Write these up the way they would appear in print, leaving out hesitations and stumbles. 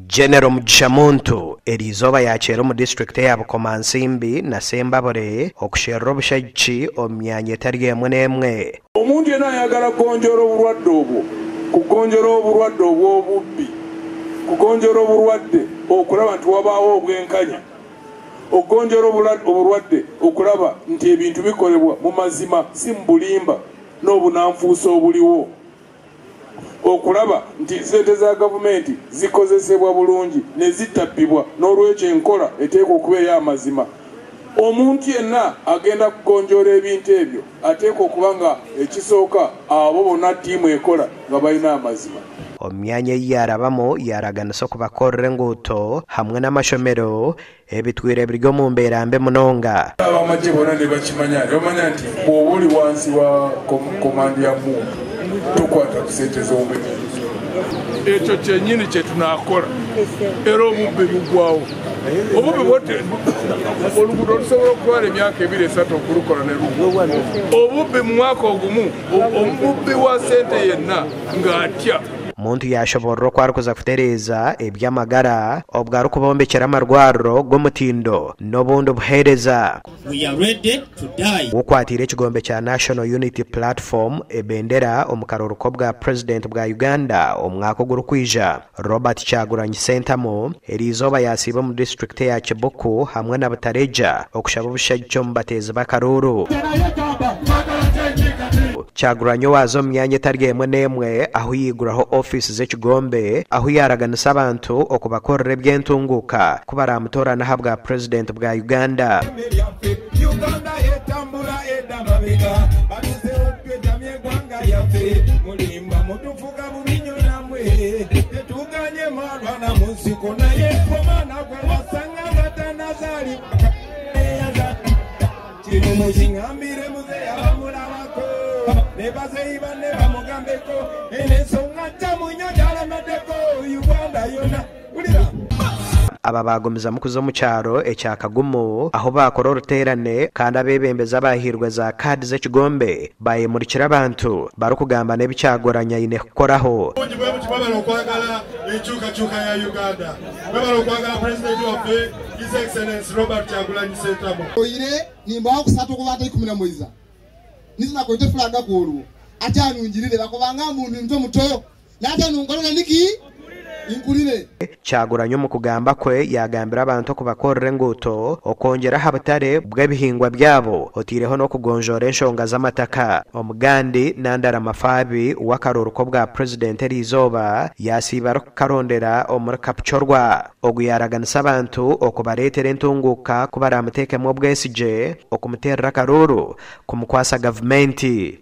General Mugishamuntu Elizoba yakyera mu district ya Bukomansimbi na Sembabule okusherera obushaki omyanya etali emu n'emwe. Omuntu yenna ayagala kugonjoola obulwadde obwo, kugonjoola obulwadde obw'obubbi, kugonjoola obulwadde okulaba nti wabaawo obwenkanya, okugonjoola obulwadde okulaba nti ebintu bikolebwa mu mazima si mu bulimba n'obunanfuusa obuliwo, okulaba nti ssente za gavumenti zikozesebwa bulungi ne zitabbibwa n'olwekyo enkola eteekwa okuba ey'amazima. Omuntu yenna agenda kugonjoola ebintu ebyo ateekwa okuba nga ekisooka abo bonna ttiimu ekola nga balina amazima. Omyanya eyarabamu yaraganisa okubakorera enguuto hamwe n'amashomero ebitwire ebiri mu mbeera mbi munonga. Abamagye bonna ne bakimanya bamanya nti bw'oba oli wansi wa komandi ya muntu tukwata ku ssente z'omwezi. Ekyo kyennyini kye tunaakola era obubbi buggwawo. Obubbi bwote oluguudo olusobola okutwala emyaka 2-3 okulukola ne luggwa. Obubbi mu mwaka ogumu omubbi wa ssente yenna ng'atya. Muntu yashoborera okwarukuza kutereeza eby'amagara obwari kubombekera amarwariro g'omutindo n'obundi buheereza. Gukwatire ekigombe kya National Unity Platform ebendera omu karuhuko bwa President bwa Uganda omwaka ogurikwija. Robert Kyagulanyi Ssentamu Elizoba yasiiba mu district ya Kibuku hamwe na Butareja okushaba obushagi omu bateezi b'akaruru. Kyagulanyi waaza omu myanya etari emu n'emwe aho yiguraho ofisi z'ekigombe aho yaraganisa abantu okubakorera eby'entunguuka kuba aramutooranaho bwa President bwa Uganda. Aba bagumiza mukuzo mu kyaro ekya Kagumu aho bakora oruteerane kandi abebembeza bahirwe za kaadi z'ekigombe bayemurikira abantu barukugamba n'ebikyagoranya ine kukoraho. Okwagala enkyukakyuka ya Uganda okwagala President waffe His Excellency Robert Kyagulanyi Ssentamu oire nimba wakusatu okubata 10 mwezi nizina koite flaga kuolwo ate anungirire bakobanga muntu muto nate nungolole niki inkulire. Kyagulanyi mu kugamba kwe yagambira abantu okubakorera enguuto okongera habutare bw'ebihingwa byabo otireho n'okugonjoora enshonga z'amataka. Omugandi Nandara Mafabi w'akaruhuko bwa President Elizoba yasiiba kukarondera omuri Kapchorwa ogu yaraganisa abantu okubareetera entunguuka kuba aramuteekemu obwesige okumuteerera akaruru kumukwasa gavumenti.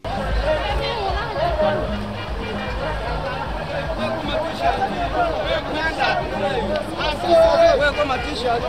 Wewe kama t-shirt